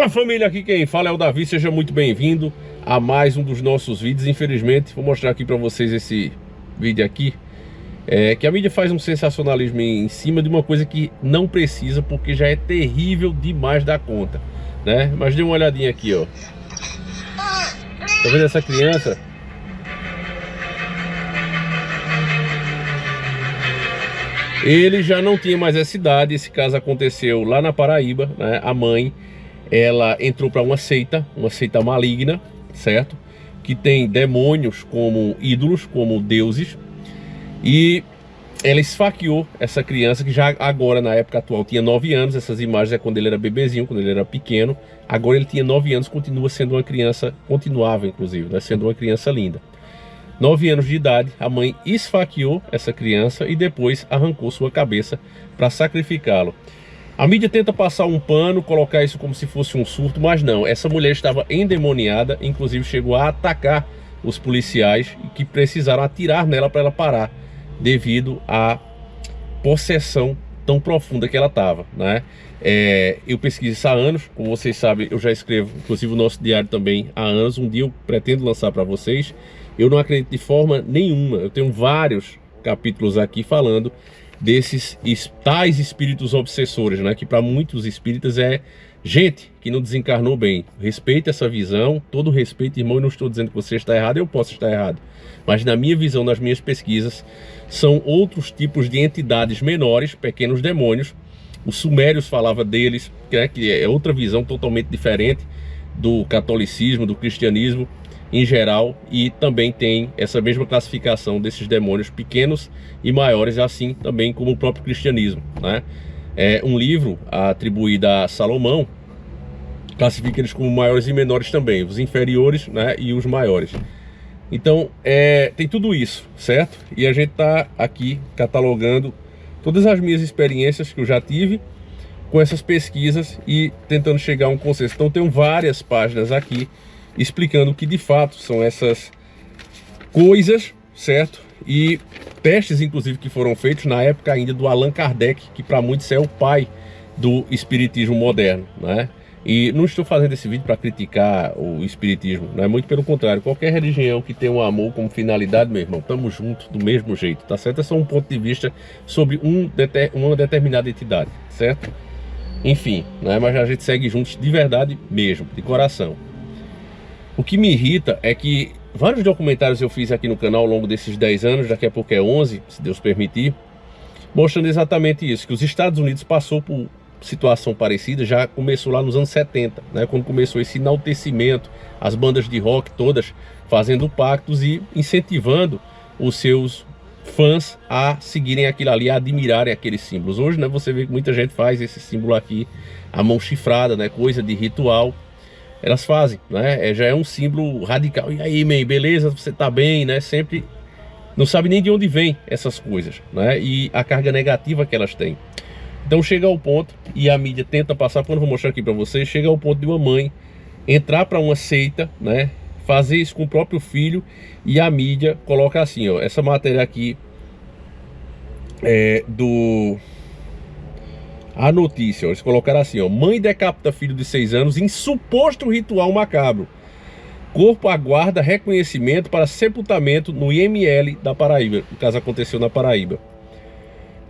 Fala família, aqui quem fala é o Davi, seja muito bem-vindo a mais um dos nossos vídeos. Infelizmente, vou mostrar aqui para vocês esse vídeo aqui, que a mídia faz um sensacionalismo em cima de uma coisa que não precisa, porque já é terrível demais da conta, né? Mas dê uma olhadinha aqui, ó. Tá vendo essa criança? Ele já não tinha mais essa idade. Esse caso aconteceu lá na Paraíba, né? A mãe, ela entrou para uma seita maligna, certo? Que tem demônios como ídolos, como deuses. E ela esfaqueou essa criança, que já agora, na época atual, tinha 9 anos. Essas imagens é quando ele era bebezinho, quando ele era pequeno. Agora ele tinha 9 anos, continua sendo uma criança, continuava inclusive, né? Sendo uma criança linda. 9 anos de idade, a mãe esfaqueou essa criança e depois arrancou sua cabeça para sacrificá-lo. A mídia tenta passar um pano, colocar isso como se fosse um surto, mas não. Essa mulher estava endemoniada, inclusive chegou a atacar os policiais, que precisaram atirar nela para ela parar, devido à possessão tão profunda que ela estava, né? Eu pesquiso isso há anos, como vocês sabem, eu já escrevo, inclusive o nosso diário também há anos. Um dia eu pretendo lançar para vocês. Eu não acredito de forma nenhuma. Eu tenho vários capítulos aqui falando desses tais espíritos obsessores, né? Que para muitos espíritas é gente que não desencarnou bem. Respeite essa visão, todo respeito, irmão. Eu não estou dizendo que você está errado, eu posso estar errado. Mas na minha visão, nas minhas pesquisas, são outros tipos de entidades menores, pequenos demônios. Os sumérios falavam deles, né? Que é outra visão totalmente diferente do catolicismo, do cristianismo em geral, e também tem essa mesma classificação desses demônios pequenos e maiores, assim também como o próprio cristianismo, né? Um livro atribuído a Salomão classifica eles como maiores e menores também, os inferiores, né, e os maiores. Então tem tudo isso, certo? E a gente tá aqui catalogando todas as minhas experiências que eu já tive com essas pesquisas e tentando chegar a um consenso. Então tem várias páginas aqui explicando o que de fato são essas coisas, certo? E testes, inclusive, que foram feitos na época ainda do Allan Kardec, que para muitos é o pai do espiritismo moderno, né? E não estou fazendo esse vídeo para criticar o espiritismo, né? Muito pelo contrário, qualquer religião que tenha um amor como finalidade, meu irmão, estamos juntos do mesmo jeito, tá certo? É só um ponto de vista sobre uma determinada entidade, certo? Enfim, né? Mas a gente segue juntos de verdade mesmo, de coração. O que me irrita é que vários documentários eu fiz aqui no canal ao longo desses 10 anos, daqui a pouco é 11, se Deus permitir, mostrando exatamente isso, que os Estados Unidos passou por situação parecida, já começou lá nos anos 70, né, quando começou esse enaltecimento, as bandas de rock todas fazendo pactos e incentivando os seus fãs a seguirem aquilo ali, a admirarem aqueles símbolos. Hoje, né, você vê que muita gente faz esse símbolo aqui, a mão chifrada, né, coisa de ritual. Elas fazem, né? Já é um símbolo radical. E aí, man, beleza? Você tá bem, né? Sempre não sabe nem de onde vem essas coisas, né? E a carga negativa que elas têm. Então chega ao ponto, e a mídia tenta passar, quando eu vou mostrar aqui para vocês, chega ao ponto de uma mãe entrar para uma seita, né? Fazer isso com o próprio filho, e a mídia coloca assim, ó, essa matéria aqui a notícia, ó, eles colocaram assim, ó: mãe decapita filho de 6 anos em suposto ritual macabro. Corpo aguarda reconhecimento para sepultamento no IML da Paraíba. O caso aconteceu na Paraíba.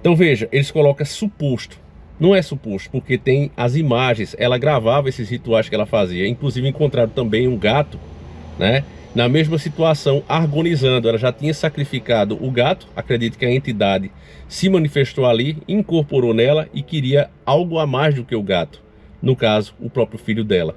Então veja, eles colocam suposto. Não é suposto, porque tem as imagens. Ela gravava esses rituais que ela fazia. Inclusive encontraram também um gato, né, na mesma situação, agonizando. Ela já tinha sacrificado o gato. Acredito que a entidade se manifestou ali, incorporou nela e queria algo a mais do que o gato. No caso, o próprio filho dela.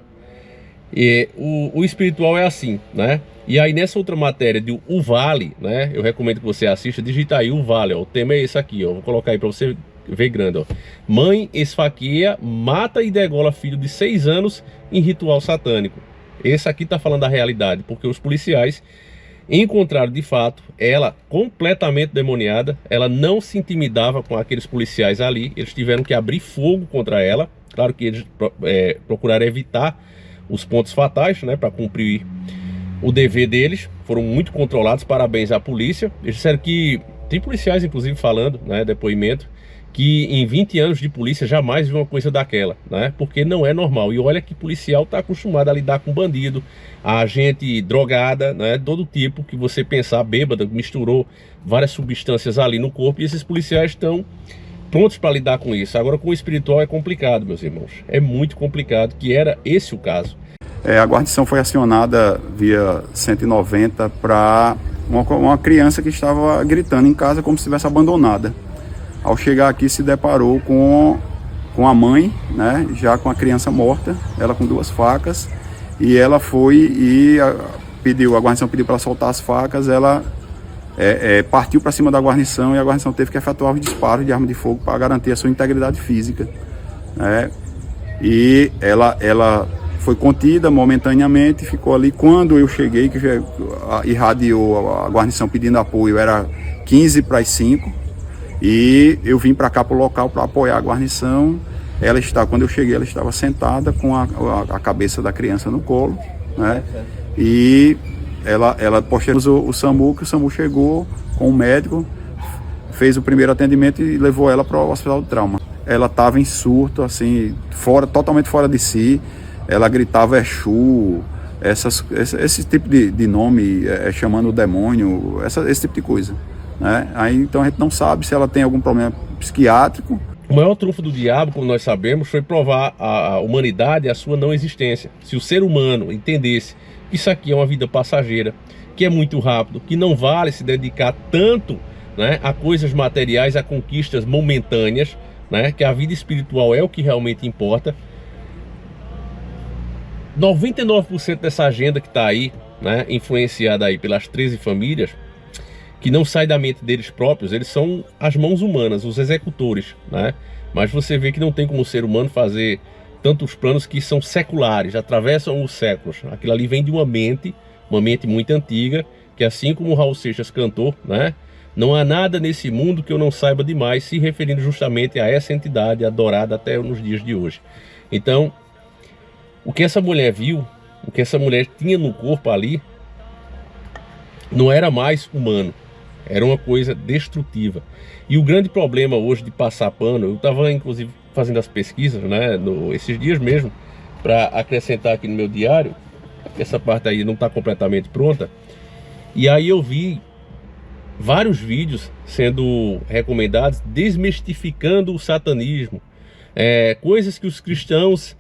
E o espiritual é assim, né? E aí nessa outra matéria de O Vale, né? Eu recomendo que você assista, digita aí O Vale, ó. O tema é esse aqui, ó. Vou colocar aí para você ver grande, ó. Mãe esfaqueia, mata e degola filho de 6 anos em ritual satânico. Esse aqui tá falando da realidade, porque os policiais encontraram de fato ela completamente demoniada. Ela não se intimidava com aqueles policiais ali. Eles tiveram que abrir fogo contra ela. Claro que eles procuraram evitar os pontos fatais, né, para cumprir o dever deles. Foram muito controlados, parabéns à polícia. Eles disseram que tem policiais inclusive falando, né, depoimento, que em 20 anos de polícia jamais viu uma coisa daquela, né? Porque não é normal. E olha que policial está acostumado a lidar com bandido, a gente drogada, né? Todo tipo que você pensar, bêbada, misturou várias substâncias ali no corpo, e esses policiais estão prontos para lidar com isso. Agora, com o espiritual é complicado, meus irmãos. É muito complicado, que era esse o caso. A guarnição foi acionada via 190 para uma criança que estava gritando em casa como se estivesse abandonada. Ao chegar aqui, se deparou com a mãe, né, já com a criança morta, ela com 2 facas, e ela foi e a guarnição pediu para soltar as facas. Ela partiu para cima da guarnição, e a guarnição teve que efetuar os disparos de arma de fogo para garantir a sua integridade física, né? E ela foi contida momentaneamente, ficou ali. Quando eu cheguei, que já irradiou a guarnição pedindo apoio, era 15 para as 5. E eu vim para cá para o local para apoiar a guarnição. Quando eu cheguei, ela estava sentada com a cabeça da criança no colo, né? E ela posteriormente o SAMU, que o SAMU chegou com o médico, fez o primeiro atendimento e levou ela para o hospital de trauma. Ela estava em surto, assim, totalmente fora de si. Ela gritava Exu, esse tipo de nome, chamando o demônio, esse tipo de coisa, né? Aí então a gente não sabe se ela tem algum problema psiquiátrico. O maior trunfo do diabo, como nós sabemos, foi provar à humanidade a sua não existência. Se o ser humano entendesse que isso aqui é uma vida passageira, que é muito rápido, que não vale se dedicar tanto, né, a coisas materiais, a conquistas momentâneas, né, que a vida espiritual é o que realmente importa. 99% dessa agenda que está aí, né, influenciada aí pelas 13 famílias, que não sai da mente deles próprios, eles são as mãos humanas, os executores, né? Mas você vê que não tem como o ser humano fazer tantos planos que são seculares, atravessam os séculos. Aquilo ali vem de uma mente muito antiga, que assim como o Raul Seixas cantou, né? Não há nada nesse mundo que eu não saiba demais, se referindo justamente a essa entidade adorada até nos dias de hoje. Então, o que essa mulher viu, o que essa mulher tinha no corpo ali, não era mais humano. Era uma coisa destrutiva. E o grande problema hoje de passar pano, eu estava inclusive fazendo as pesquisas, né, esses dias mesmo, para acrescentar aqui no meu diário, essa parte aí não está completamente pronta, e aí eu vi vários vídeos sendo recomendados desmistificando o satanismo, coisas que os cristãos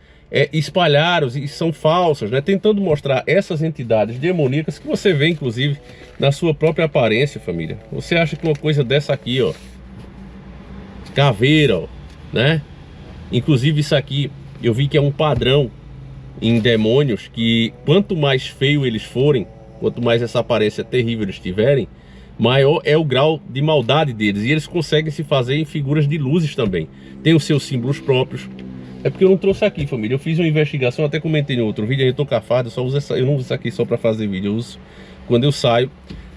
espalharam e são falsas, né? Tentando mostrar essas entidades demoníacas que você vê inclusive na sua própria aparência, família. Você acha que uma coisa dessa aqui, ó, caveira, ó, né? Inclusive isso aqui eu vi que é um padrão em demônios, que quanto mais feio eles forem, quanto mais essa aparência terrível eles tiverem, maior é o grau de maldade deles, e eles conseguem se fazer em figuras de luzes também. Tem os seus símbolos próprios. É porque eu não trouxe aqui, família. Eu fiz uma investigação, até comentei no outro vídeo, eu tô cafado, eu não uso isso aqui só para fazer vídeo, eu uso quando eu saio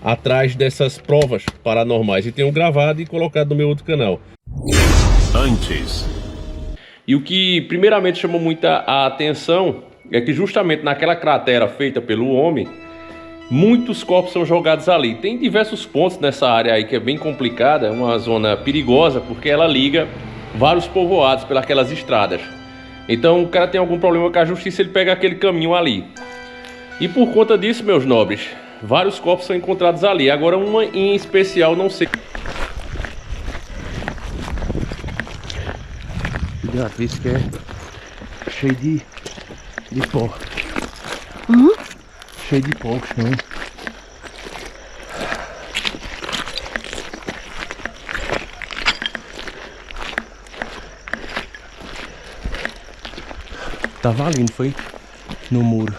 atrás dessas provas paranormais, e tenho gravado e colocado no meu outro canal. Antes. E o que primeiramente chamou muita atenção é que justamente naquela cratera feita pelo homem, muitos corpos são jogados ali. Tem diversos pontos nessa área aí que é bem complicada, é uma zona perigosa, porque ela liga vários povoados pelas estradas. Então o cara tem algum problema com a justiça, ele pega aquele caminho ali. E por conta disso, meus nobres, vários corpos são encontrados ali. Agora uma em especial, não sei. Cuidado, isso que é cheio de pó. Cheio de pó, chão. Tava ali, não foi? No muro.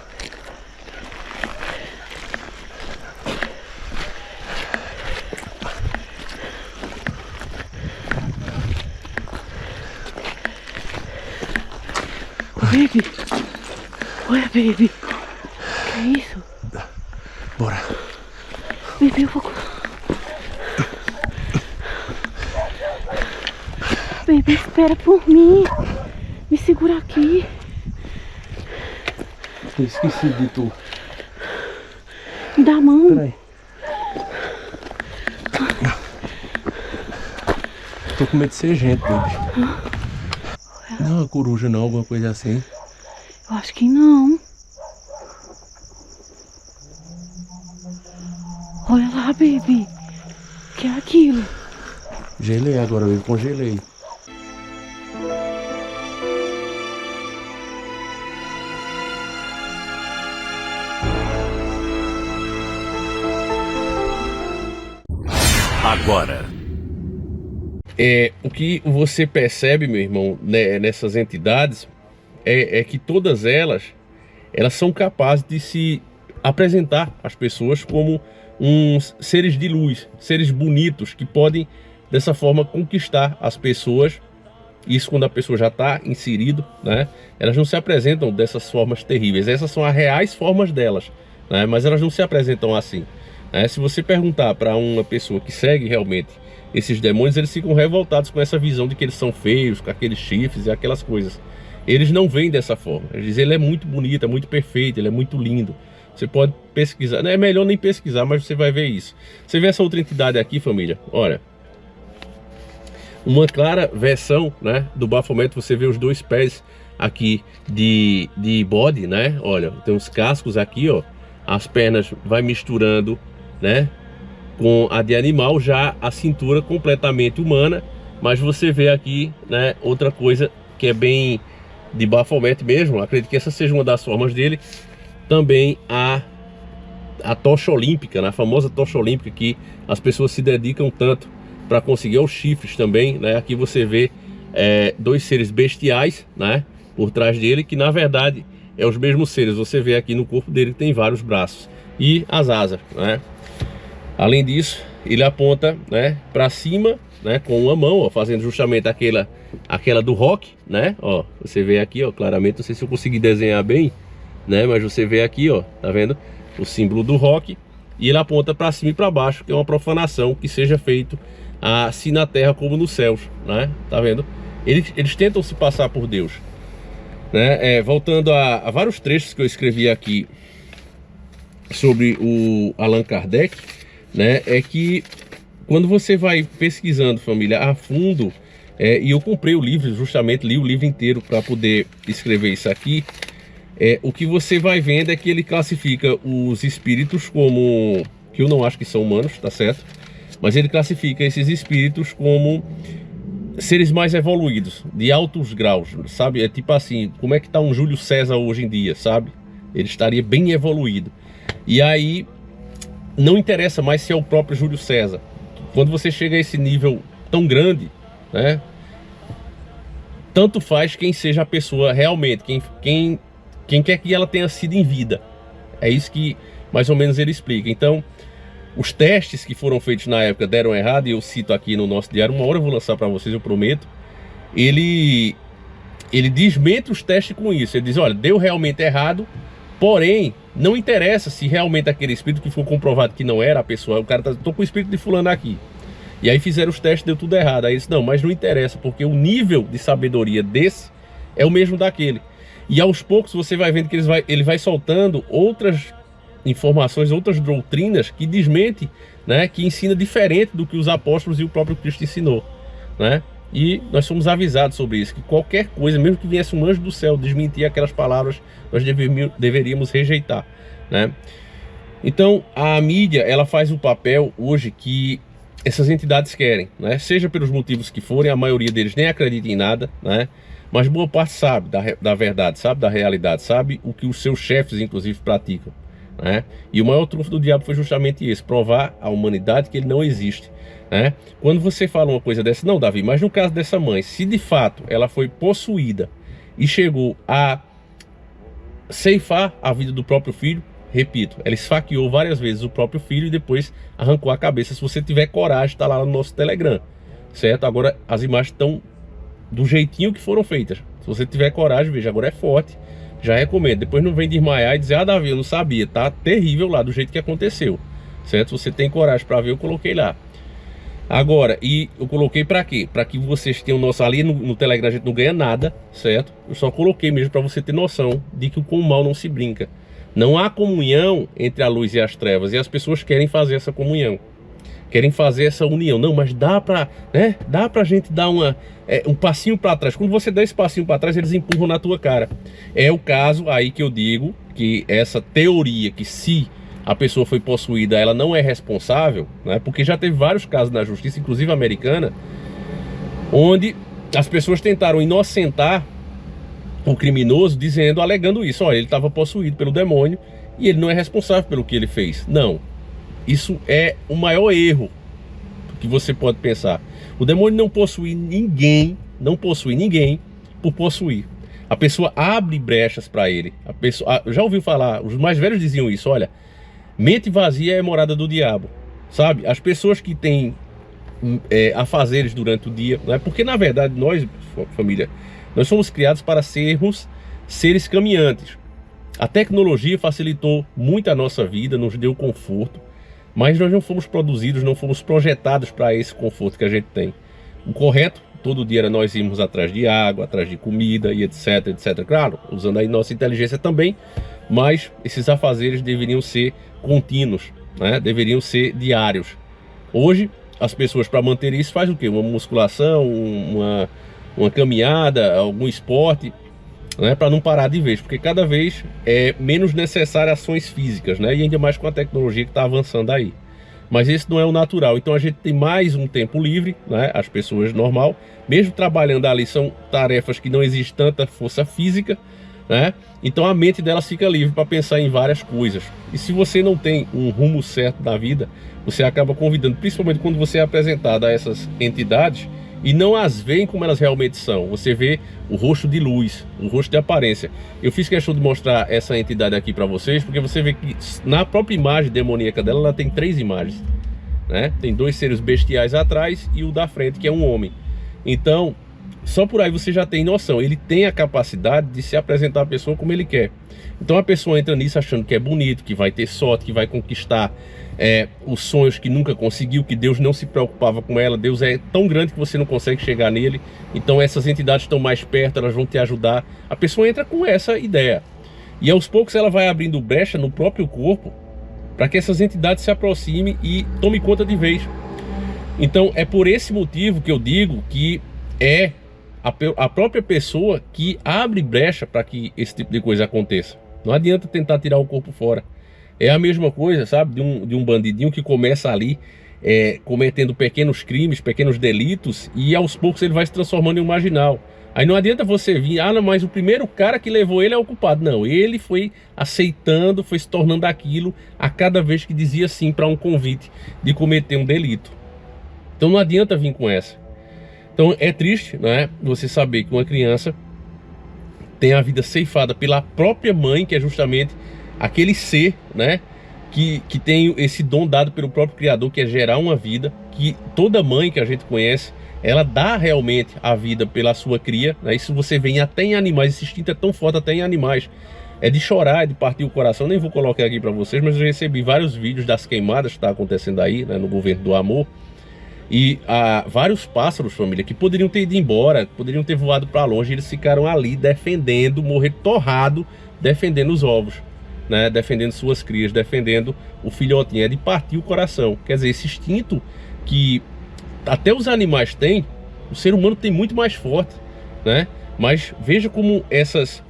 Baby! Olha, baby! Que é isso? Bora! Baby, eu vou... Baby, espera por mim! Me segura aqui! Eu esqueci de tu. Me dá a mão! Peraí. tô com medo de ser gente, baby. Não é uma coruja não, alguma coisa assim. Eu acho que não. Olha lá, baby. Que é aquilo? Gelei agora, eu congelei. Agora. O que você percebe, meu irmão, né, nessas entidades é que todas elas são capazes de se apresentar às pessoas como uns seres de luz, seres bonitos que podem dessa forma conquistar as pessoas. Isso quando a pessoa já está inserido, né? Elas não se apresentam dessas formas terríveis. Essas são as reais formas delas, né? Mas elas não se apresentam assim. Se você perguntar para uma pessoa que segue realmente esses demônios, eles ficam revoltados com essa visão de que eles são feios, com aqueles chifres e aquelas coisas. Eles não veem dessa forma. Eles dizem, ele é muito bonito, é muito perfeito, ele é muito lindo. Você pode pesquisar, é melhor nem pesquisar, mas você vai ver isso. Você vê essa outra entidade aqui, família? Olha, uma clara versão, né, do Baphomet. Você vê os dois pés aqui de bode, né? Olha, tem uns cascos aqui, ó. As pernas vai misturando, né, com a de animal, já a cintura completamente humana. Mas você vê aqui, né, outra coisa que é bem de Baphomet mesmo. Acredito que essa seja uma das formas dele. Também a tocha olímpica, né, a famosa tocha olímpica que as pessoas se dedicam tanto para conseguir os chifres também, né? Aqui você vê dois seres bestiais, né, por trás dele, que na verdade é os mesmos seres. Você vê aqui no corpo dele que tem vários braços e as asas, né? Além disso, ele aponta, né, para cima, né, com uma mão, ó, fazendo justamente aquela do rock, né? Ó, você vê aqui, ó, claramente, não sei se eu consegui desenhar bem, né, mas você vê aqui, ó, tá vendo o símbolo do rock, e ele aponta para cima e para baixo, que é uma profanação que seja feito assim na terra como nos céus, né? Tá vendo? Eles tentam se passar por Deus, né? Voltando a vários trechos que eu escrevi aqui sobre o Allan Kardec, né? É que quando você vai pesquisando, família, a fundo, e eu comprei o livro, justamente li o livro inteiro para poder escrever isso aqui. O que você vai vendo é que ele classifica os espíritos como, que eu não acho que são humanos, tá certo? Mas ele classifica esses espíritos como seres mais evoluídos, de altos graus, sabe? É tipo assim, como é que tá um Júlio César hoje em dia, sabe? Ele estaria bem evoluído. E aí, não interessa mais se é o próprio Júlio César. Quando você chega a esse nível tão grande, né? Tanto faz quem seja a pessoa realmente, quem quer que ela tenha sido em vida. É isso que mais ou menos ele explica. Então, os testes que foram feitos na época deram errado, e eu cito aqui no nosso diário, uma hora eu vou lançar para vocês, eu prometo. Ele desmente os testes com isso. Ele diz, olha, deu realmente errado, porém, não interessa se realmente aquele espírito que foi comprovado que não era a pessoa, o cara tá, tô com o espírito de fulano aqui. E aí fizeram os testes, deu tudo errado. Aí disse, não, mas não interessa, porque o nível de sabedoria desse é o mesmo daquele. E aos poucos você vai vendo que ele vai soltando outras informações, outras doutrinas que desmente, né, que ensina diferente do que os apóstolos e o próprio Cristo ensinou, né? E nós somos avisados sobre isso, que qualquer coisa, mesmo que viesse um anjo do céu desmentir aquelas palavras, nós deveríamos rejeitar, né? Então a mídia, ela faz o papel hoje que essas entidades querem, né? Seja pelos motivos que forem, a maioria deles nem acredita em nada, né? Mas boa parte sabe da verdade, sabe da realidade, sabe o que os seus chefes inclusive praticam, né? E o maior trunfo do diabo foi justamente esse, provar à humanidade que ele não existe, né? Quando você fala uma coisa dessa, não, Davi, mas no caso dessa mãe, se de fato ela foi possuída e chegou a ceifar a vida do próprio filho, repito, ela esfaqueou várias vezes o próprio filho e depois arrancou a cabeça. Se você tiver coragem, está lá no nosso Telegram, certo? Agora as imagens estão do jeitinho que foram feitas. Se você tiver coragem, veja, agora é forte, já recomendo. Depois não vem desmaiar e dizer, ah, Davi, eu não sabia, tá terrível lá do jeito que aconteceu, certo? Se você tem coragem para ver, eu coloquei lá. Agora, e eu coloquei para quê? Para que vocês tenham noção. Ali no Telegram a gente não ganha nada, certo? Eu só coloquei mesmo para você ter noção de que com o mal não se brinca. Não há comunhão entre a luz e as trevas, e as pessoas querem fazer essa comunhão. querem fazer essa união. Não, mas dá pra, né? Dá pra gente dar um passinho para trás. Quando você dá esse passinho para trás, eles empurram na tua cara. É o caso aí que eu digo que essa teoria que se a pessoa foi possuída, ela não é responsável, né? Porque já teve vários casos na justiça, inclusive americana, onde as pessoas tentaram inocentar o criminoso, alegando isso, olha, ele estava possuído pelo demônio e ele não é responsável pelo que ele fez. Não, isso é o maior erro que você pode pensar. O demônio não possui ninguém, por possuir. A pessoa abre brechas para ele. A pessoa, já ouviu falar, os mais velhos diziam isso, olha, mente vazia é morada do diabo, sabe? As pessoas que têm afazeres durante o dia, né? Porque na verdade nós, família, nós somos criados para sermos seres caminhantes. A tecnologia facilitou muito a nossa vida, nos deu conforto, mas nós não fomos produzidos, não fomos projetados para esse conforto que a gente tem. O correto, todo dia era nós irmos atrás de água, atrás de comida e etc, etc. Claro, usando aí nossa inteligência também, mas esses afazeres deveriam ser contínuos, né? Deveriam ser diários. Hoje, as pessoas, para manter isso, fazem o quê? Uma musculação, uma caminhada, algum esporte, né? Para não parar de vez, porque cada vez é menos necessário ações físicas, né? E ainda mais com a tecnologia que está avançando aí. Mas esse não é o natural. Então a gente tem mais um tempo livre, né? As pessoas normal, mesmo trabalhando ali, são tarefas que não existe tanta força física, né? Então a mente dela fica livre para pensar em várias coisas. E se você não tem um rumo certo da vida, você acaba convidando, principalmente quando você é apresentado a essas entidades e não as veem como elas realmente são. Você vê o rosto de luz, o rosto de aparência. Eu fiz questão de mostrar essa entidade aqui para vocês, porque você vê que na própria imagem demoníaca dela, ela tem 3 imagens, né? Tem 2 seres bestiais atrás e o da frente, que é um homem. Então, só por aí você já tem noção. Ele tem a capacidade de se apresentar a pessoa como ele quer. Então a pessoa entra nisso achando que é bonito, que vai ter sorte, que vai conquistar os sonhos que nunca conseguiu, que Deus não se preocupava com ela. Deus é tão grande que você não consegue chegar nele. Então essas entidades estão mais perto, elas vão te ajudar. A pessoa entra com essa ideia. E aos poucos ela vai abrindo brecha no próprio corpo para que essas entidades se aproximem e tomem conta de vez. Então é por esse motivo que eu digo que é a própria pessoa que abre brecha para que esse tipo de coisa aconteça. Não adianta tentar tirar o corpo fora. É a mesma coisa, sabe, de um bandidinho que começa ali cometendo pequenos crimes, pequenos delitos, e aos poucos ele vai se transformando em um marginal. Aí não adianta você vir, mas o primeiro cara que levou ele é o culpado. Não, ele foi aceitando, foi se tornando aquilo a cada vez que dizia sim para um convite de cometer um delito. Então não adianta vir com essa. Então é triste, né, você saber que uma criança tem a vida ceifada pela própria mãe, que é justamente aquele ser, né, que tem esse dom dado pelo próprio Criador, que é gerar uma vida, que toda mãe que a gente conhece, ela dá realmente a vida pela sua cria, né? Isso você vê até em animais, esse instinto é tão forte até em animais. É de chorar, é de partir o coração. Nem vou colocar aqui para vocês, mas eu recebi vários vídeos das queimadas que está acontecendo aí, né, no governo do amor. E vários pássaros, família, que poderiam ter ido embora, poderiam ter voado para longe, eles ficaram ali defendendo, morrer torrado, defendendo os ovos, né? Defendendo suas crias, defendendo o filhotinho. É de partir o coração. Quer dizer, esse instinto que até os animais têm, o ser humano tem muito mais forte, né? Mas veja como essas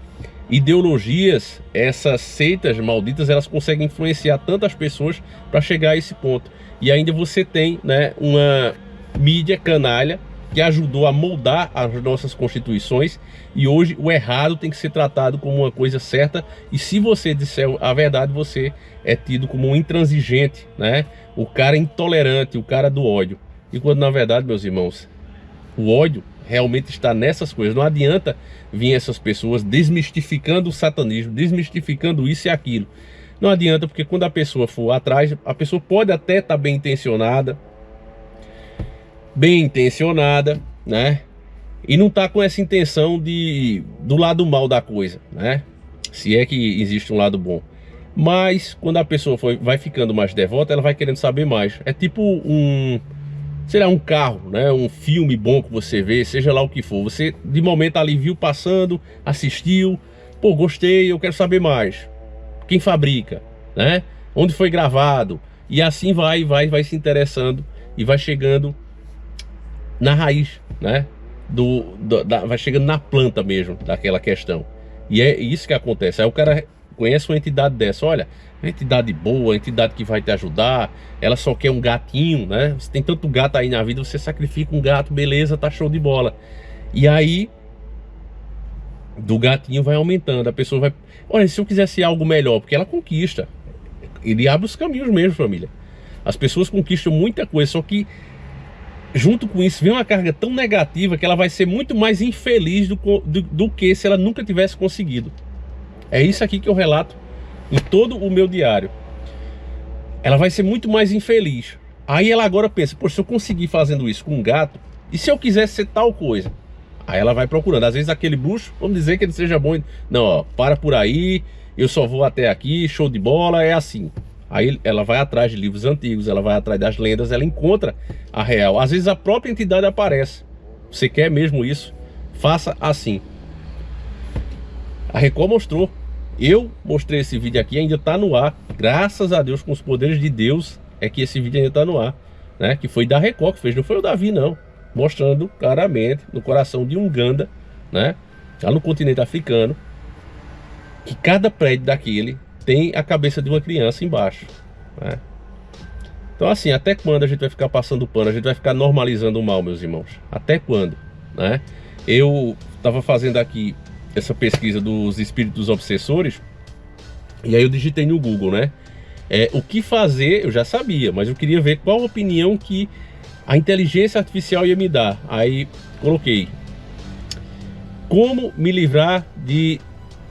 ideologias, essas seitas malditas, elas conseguem influenciar tantas pessoas para chegar a esse ponto. E ainda você tem, né, uma mídia canalha que ajudou a moldar as nossas constituições, e hoje o errado tem que ser tratado como uma coisa certa, e se você disser a verdade, você é tido como um intransigente, né? O cara intolerante, o cara do ódio. E quando na verdade, meus irmãos, o ódio realmente está nessas coisas. Não adianta vir essas pessoas desmistificando o satanismo, desmistificando isso e aquilo. Não adianta, porque quando a pessoa for atrás, a pessoa pode até estar bem intencionada, né? E não tá com essa intenção do lado mal da coisa, né? Se é que existe um lado bom. Mas quando a pessoa vai ficando mais devota, ela vai querendo saber mais. É tipo sei lá, um carro, né? Um filme bom que você vê, seja lá o que for. Você de momento ali viu passando, assistiu, pô, gostei, eu quero saber mais. Quem fabrica, né? Onde foi gravado? E assim vai se interessando e vai chegando na raiz, né? Vai chegando na planta mesmo daquela questão. E é isso que acontece. Aí o cara conhece uma entidade dessa, olha, uma entidade boa, uma entidade que vai te ajudar, ela só quer um gatinho, né? Você tem tanto gato aí na vida, você sacrifica um gato, beleza, tá show de bola. E aí do gatinho vai aumentando, a pessoa vai, olha, se eu quisesse algo melhor, porque ela conquista, ele abre os caminhos mesmo, família. As pessoas conquistam muita coisa, só que junto com isso vem uma carga tão negativa que ela vai ser muito mais infeliz do que se ela nunca tivesse conseguido. É isso aqui que eu relato em todo o meu diário. Ela vai ser muito mais infeliz. Aí ela agora pensa, pô, se eu conseguir fazendo isso com um gato, e se eu quisesse ser tal coisa? Aí ela vai procurando. Às vezes aquele bruxo, vamos dizer que ele seja bom. Não, ó, para por aí, eu só vou até aqui, show de bola, é assim. Aí ela vai atrás de livros antigos, ela vai atrás das lendas, ela encontra a real. Às vezes a própria entidade aparece. Você quer mesmo isso? Faça assim. A Record mostrou. Eu mostrei esse vídeo aqui, ainda está no ar. Graças a Deus, com os poderes de Deus, é que esse vídeo ainda está no ar, né? Que foi da Record que fez, não foi o Davi, não. Mostrando claramente, no coração de Uganda, né? Lá no continente africano, que cada prédio daquele tem a cabeça de uma criança embaixo, né? Então assim, até quando a gente vai ficar passando pano? A gente vai ficar normalizando o mal, meus irmãos? Até quando, né? Eu estava fazendo aqui essa pesquisa dos espíritos obsessores, e aí eu digitei no Google, né? O que fazer, eu já sabia, mas eu queria ver qual a opinião que a inteligência artificial ia me dar. Aí coloquei: como me livrar de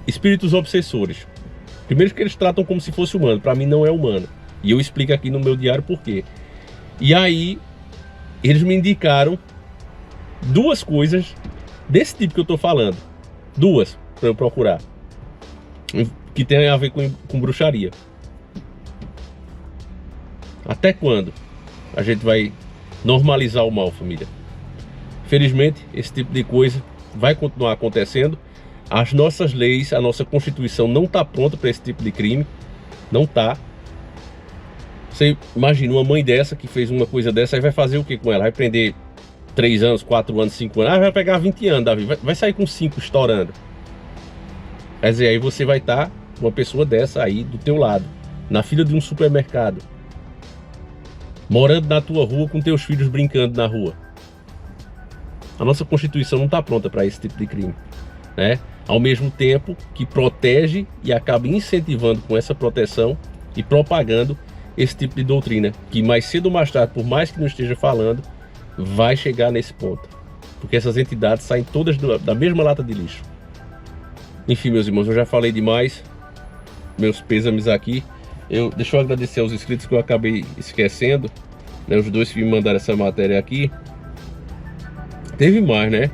espíritos obsessores. Primeiro que eles tratam como se fosse humano, para mim não é humano. E eu explico aqui no meu diário por quê. E aí eles me indicaram duas coisas desse tipo que eu tô falando. Duas para eu procurar, que tem a ver com bruxaria. Até quando a gente vai normalizar o mal, família? Felizmente, esse tipo de coisa vai continuar acontecendo. As nossas leis, a nossa Constituição não está pronta para esse tipo de crime. Não está. Você imagina uma mãe dessa que fez uma coisa dessa, aí vai fazer o que com ela? Vai prender 3 anos, 4 anos, 5 anos. Ah, vai pegar 20 anos, Davi. Vai sair com 5 estourando. Quer dizer, aí você vai estar uma pessoa dessa aí do teu lado, na fila de um supermercado, morando na tua rua com teus filhos brincando na rua. A nossa Constituição não está pronta para esse tipo de crime, né? Ao mesmo tempo que protege e acaba incentivando com essa proteção e propagando esse tipo de doutrina, que mais cedo ou mais tarde, por mais que não esteja falando, vai chegar nesse ponto, porque essas entidades saem todas da mesma lata de lixo. Enfim, meus irmãos, eu já falei demais. Meus pêsames aqui. Deixa eu agradecer aos inscritos que eu acabei esquecendo, né? Os dois que me mandaram essa matéria aqui. Teve mais, né?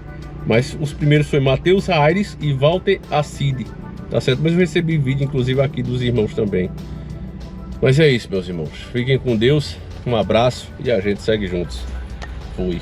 Mas os primeiros foi Matheus Aires e Walter Asside, tá certo? Mas eu recebi vídeo, inclusive, aqui dos irmãos também. Mas é isso, meus irmãos. Fiquem com Deus. Um abraço e a gente segue juntos. Fui.